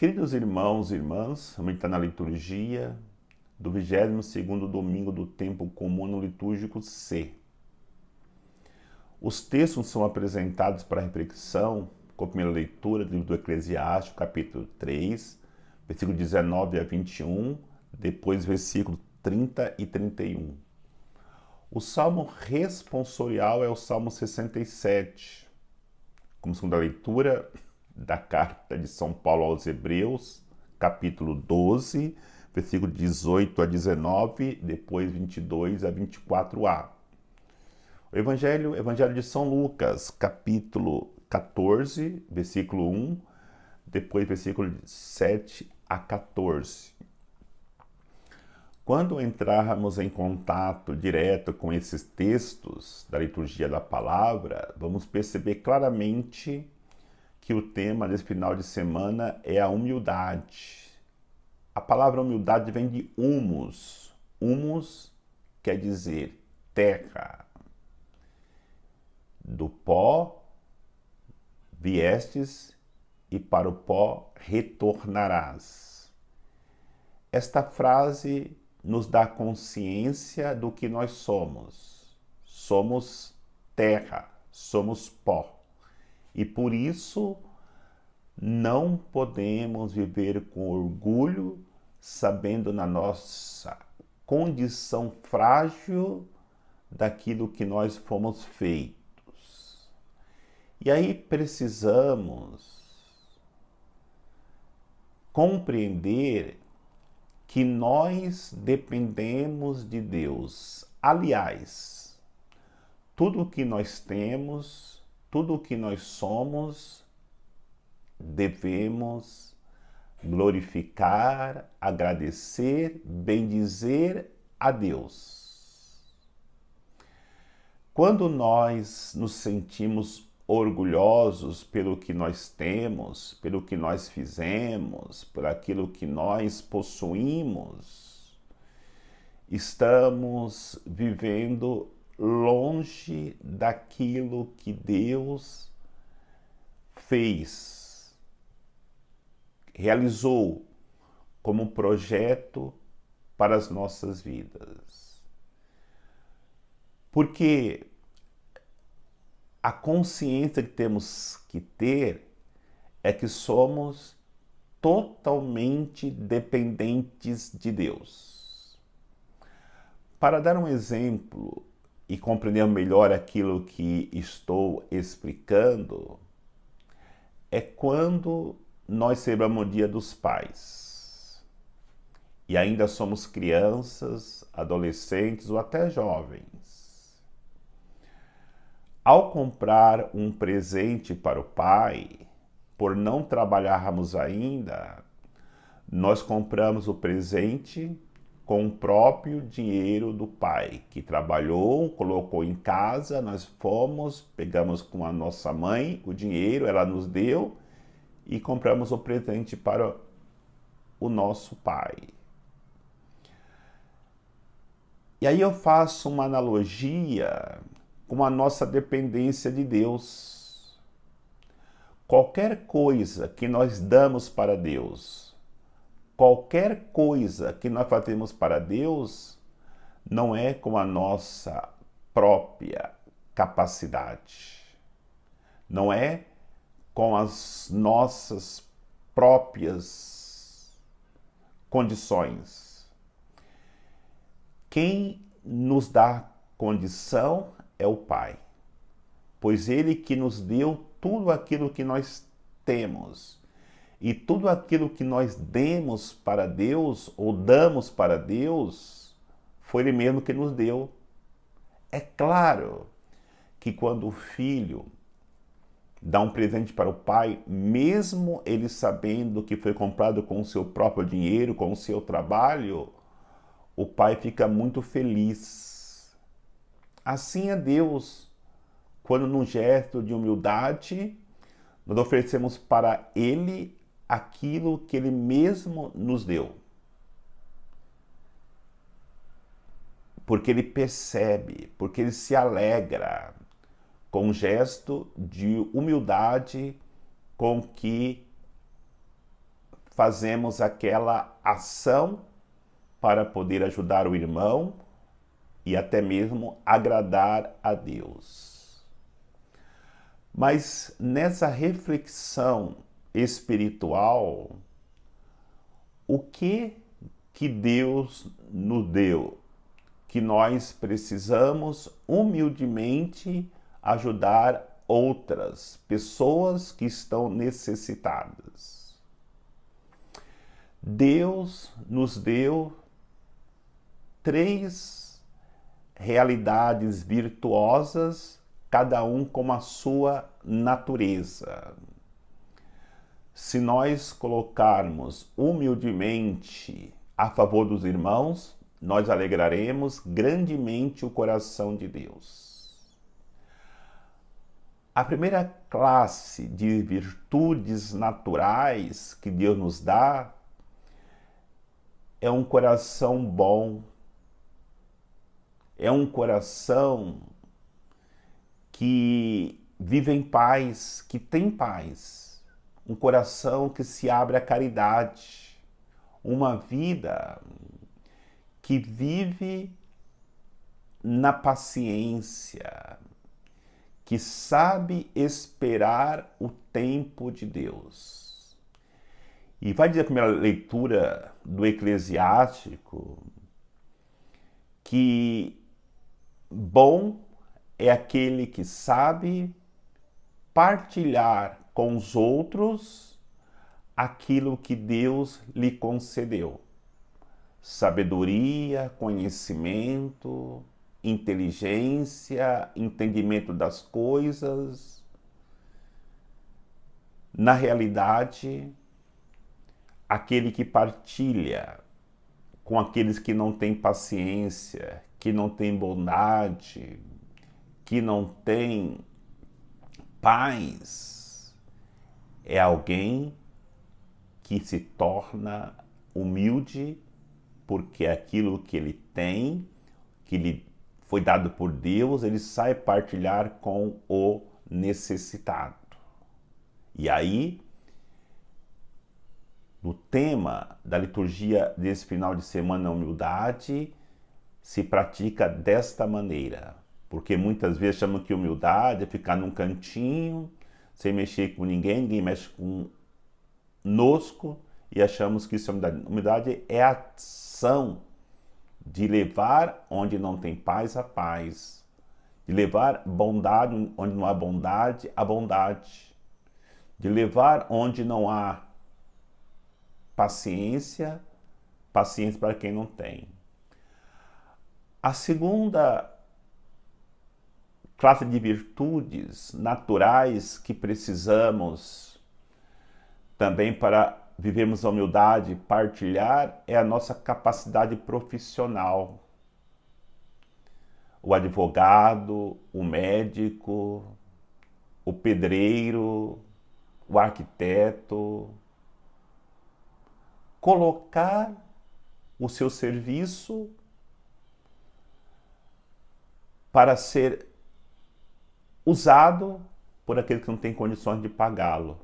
Queridos irmãos e irmãs, vamos entrar na liturgia do 22º domingo do tempo comum no litúrgico C. Os textos são apresentados para reflexão com a primeira leitura do livro do Eclesiástico, capítulo 3, versículo 19 a 21, depois versículo 30 e 31. O salmo responsorial é o salmo 67, como segunda leitura da carta de São Paulo aos Hebreus, capítulo 12, versículo 18 a 19, depois 22 a 24a. O Evangelho de São Lucas, capítulo 14, versículo 1, depois versículo 7 a 14. Quando entrarmos em contato direto com esses textos da liturgia da palavra, vamos perceber claramente que o tema desse final de semana é a humildade. A palavra humildade vem de humus. Humus quer dizer terra. Do pó viestes e para o pó retornarás. Esta frase nos dá consciência do que nós somos. Somos terra, somos pó. E por isso não podemos viver com orgulho, sabendo na nossa condição frágil daquilo que nós fomos feitos. E aí precisamos compreender que nós dependemos de Deus. Aliás, tudo o que nós temos, tudo o que nós somos, devemos glorificar, agradecer, bendizer a Deus. Quando nós nos sentimos orgulhosos pelo que nós temos, pelo que nós fizemos, por aquilo que nós possuímos, estamos vivendo longe daquilo que Deus fez, realizou como projeto para as nossas vidas. Porque a consciência que temos que ter é que somos totalmente dependentes de Deus. Para dar um exemplo e compreender melhor aquilo que estou explicando, é quando nós celebramos o Dia dos Pais e ainda somos crianças, adolescentes ou até jovens. Ao comprar um presente para o pai, por não trabalharmos ainda, nós compramos o presente com o próprio dinheiro do pai, que trabalhou, colocou em casa, nós fomos, pegamos com a nossa mãe o dinheiro, ela nos deu e compramos o presente para o nosso pai. E aí eu faço uma analogia com a nossa dependência de Deus. Qualquer coisa que nós damos para Deus, qualquer coisa que nós fazemos para Deus, não é com a nossa própria capacidade, não é com as nossas próprias condições. Quem nos dá condição é o Pai, pois Ele que nos deu tudo aquilo que nós temos. E tudo aquilo que nós demos para Deus, ou damos para Deus, foi Ele mesmo que nos deu. É claro que quando o filho dá um presente para o pai, mesmo ele sabendo que foi comprado com o seu próprio dinheiro, com o seu trabalho, o pai fica muito feliz. Assim é Deus, quando num gesto de humildade, nós oferecemos para Ele aquilo que Ele mesmo nos deu. Porque Ele percebe, porque Ele se alegra com um gesto de humildade com que fazemos aquela ação para poder ajudar o irmão e até mesmo agradar a Deus. Mas nessa reflexão espiritual, o que Deus nos deu, que nós precisamos humildemente ajudar outras pessoas que estão necessitadas. Deus nos deu 3 realidades virtuosas, cada um com a sua natureza. Se nós colocarmos humildemente a favor dos irmãos, nós alegraremos grandemente o coração de Deus. A primeira classe de virtudes naturais que Deus nos dá é um coração bom, é um coração que vive em paz, que tem paz, um coração que se abre à caridade, uma vida que vive na paciência, que sabe esperar o tempo de Deus. E vai dizer a primeira leitura do Eclesiástico que bom é aquele que sabe partilhar com os outros aquilo que Deus lhe concedeu. Sabedoria, conhecimento, inteligência, entendimento das coisas. Na realidade, aquele que partilha com aqueles que não têm paciência, que não têm bondade, que não têm paz, é alguém que se torna humilde, porque aquilo que ele tem, que lhe foi dado por Deus, ele sai partilhar com o necessitado. E aí, no tema da liturgia desse final de semana, a humildade se pratica desta maneira. Porque muitas vezes chamam que humildade é ficar num cantinho, sem mexer com ninguém, ninguém mexe conosco, e achamos que isso é humildade. Humildade é a ação de levar onde não tem paz a paz, de levar bondade onde não há bondade a bondade, de levar onde não há paciência, paciência para quem não tem. A segunda classe de virtudes naturais que precisamos também para vivermos a humildade, partilhar, é a nossa capacidade profissional. O advogado, o médico, o pedreiro, o arquiteto. Colocar o seu serviço para ser usado por aquele que não tem condições de pagá-lo.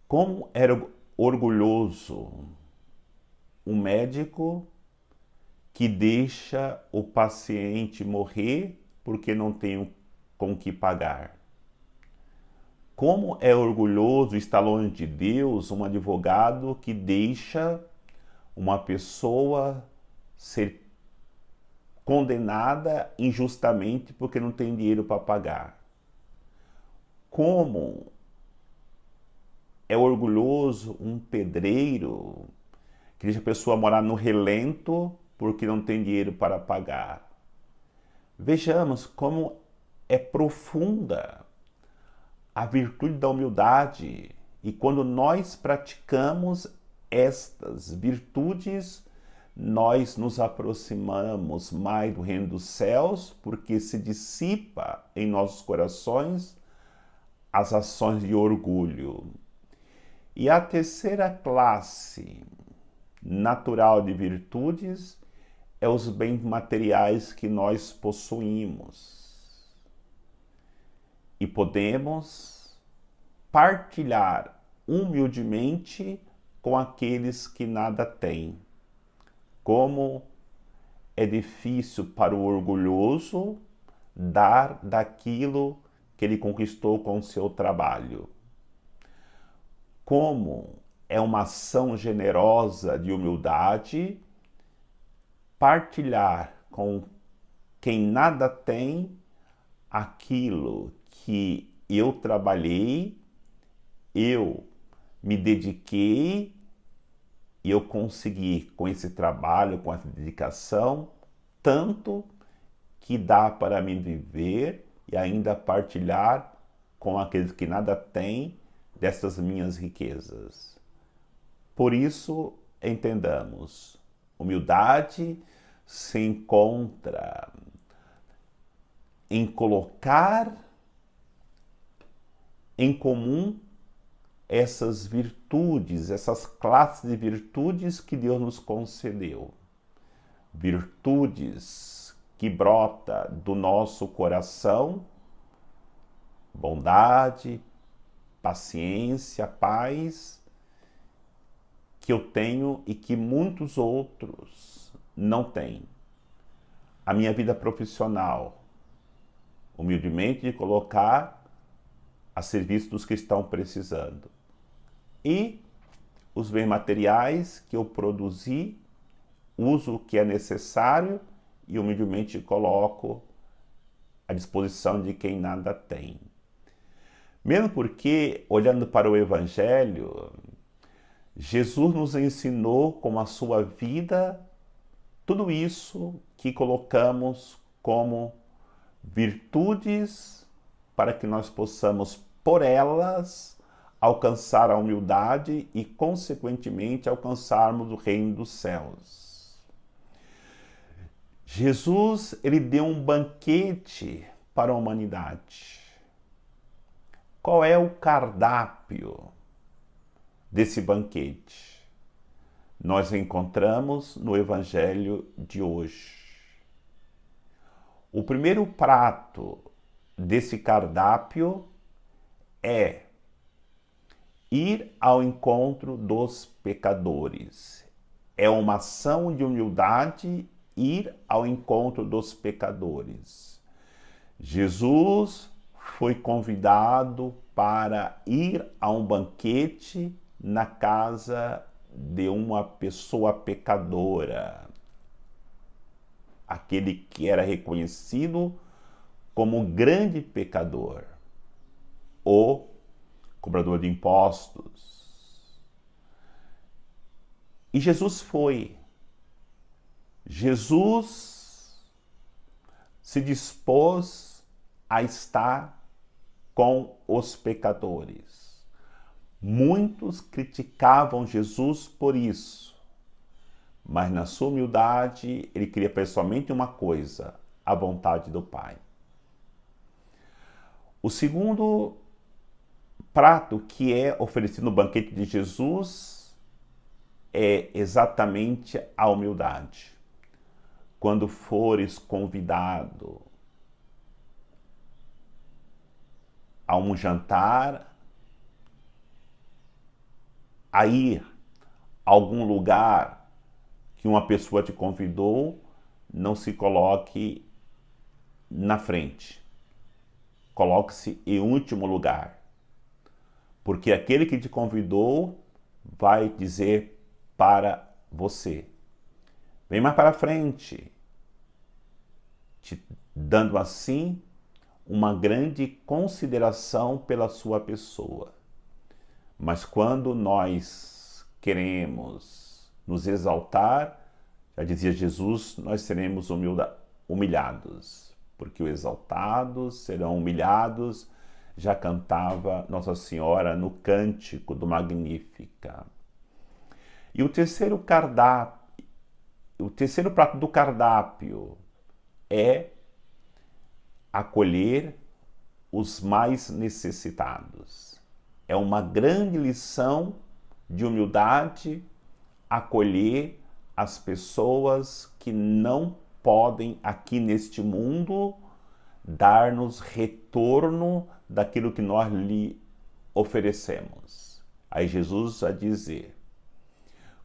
Como era orgulhoso um médico que deixa o paciente morrer porque não tem com que pagar. Como é orgulhoso, está longe de Deus, um advogado que deixa uma pessoa ser condenada injustamente porque não tem dinheiro para pagar. Como é orgulhoso um pedreiro que deixa a pessoa morar no relento porque não tem dinheiro para pagar. Vejamos como é profunda a virtude da humildade, e quando nós praticamos estas virtudes, nós nos aproximamos mais do reino dos céus, porque se dissipa em nossos corações as ações de orgulho. E a terceira classe natural de virtudes é os bens materiais que nós possuímos. E podemos partilhar humildemente com aqueles que nada têm. Como é difícil para o orgulhoso dar daquilo que ele conquistou com o seu trabalho. Como é uma ação generosa de humildade partilhar com quem nada tem aquilo que eu trabalhei, eu me dediquei e eu consegui com esse trabalho, com essa dedicação, tanto que dá para me viver e ainda partilhar com aqueles que nada têm dessas minhas riquezas. Por isso, entendamos, humildade se encontra em colocar em comum essas virtudes, essas classes de virtudes que Deus nos concedeu. Virtudes que brota do nosso coração, bondade, paciência, paz, que eu tenho e que muitos outros não têm. A minha vida profissional, humildemente de colocar a serviço dos que estão precisando. E os bens materiais que eu produzi, uso o que é necessário e humildemente coloco à disposição de quem nada tem. Mesmo porque, olhando para o Evangelho, Jesus nos ensinou com a sua vida tudo isso que colocamos como virtudes para que nós possamos, por elas, alcançar a humildade e, consequentemente, alcançarmos o reino dos céus. Jesus, ele deu um banquete para a humanidade. Qual é o cardápio desse banquete? Nós encontramos no Evangelho de hoje. O primeiro prato desse cardápio é ir ao encontro dos pecadores. É uma ação de humildade ir ao encontro dos pecadores. Jesus foi convidado para ir a um banquete na casa de uma pessoa pecadora, aquele que era reconhecido como grande pecador, o cobrador de impostos. E Jesus foi. Jesus se dispôs a estar com os pecadores. Muitos criticavam Jesus por isso, mas na sua humildade ele queria pessoalmente uma coisa, a vontade do Pai. O segundo prato que é oferecido no banquete de Jesus é exatamente a humildade. Quando fores convidado a um jantar, a ir a algum lugar que uma pessoa te convidou, não se coloque na frente. Coloque-se em último lugar. Porque aquele que te convidou vai dizer para você: vem mais para frente, te dando assim uma grande consideração pela sua pessoa. Mas quando nós queremos nos exaltar, já dizia Jesus, nós seremos humilhados, porque os exaltados serão humilhados, já cantava Nossa Senhora no cântico do Magnífica. E o terceiro prato do cardápio é acolher os mais necessitados. É uma grande lição de humildade acolher as pessoas que não podem aqui neste mundo dar-nos retorno daquilo que nós lhe oferecemos. Aí Jesus a dizer: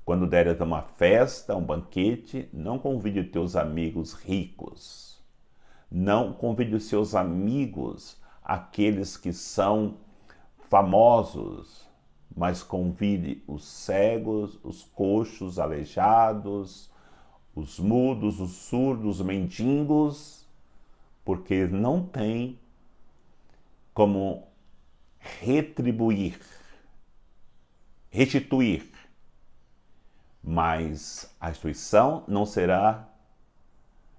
quando deres uma festa, um banquete, não convide os teus amigos ricos, não convide os seus amigos, aqueles que são famosos, mas convide os cegos, os coxos, os aleijados, os mudos, os surdos, os mendigos, porque não tem como restituir, mas a restituição não será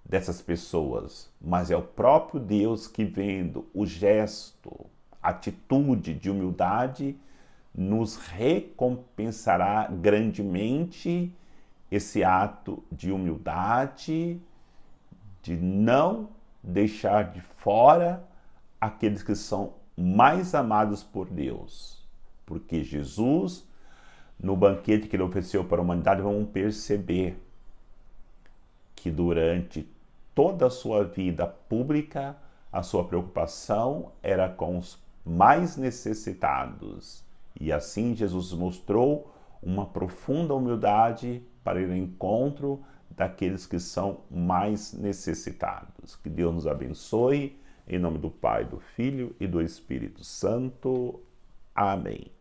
dessas pessoas, mas é o próprio Deus que, vendo o gesto, a atitude de humildade, nos recompensará grandemente esse ato de humildade, de não deixar de fora aqueles que são mais amados por Deus. Porque Jesus, no banquete que ele ofereceu para a humanidade, vamos perceber que durante toda a sua vida pública, a sua preocupação era com os mais necessitados. E assim Jesus mostrou uma profunda humildade para ir ao encontro daqueles que são mais necessitados. Que Deus nos abençoe, em nome do Pai, do Filho e do Espírito Santo. Amém.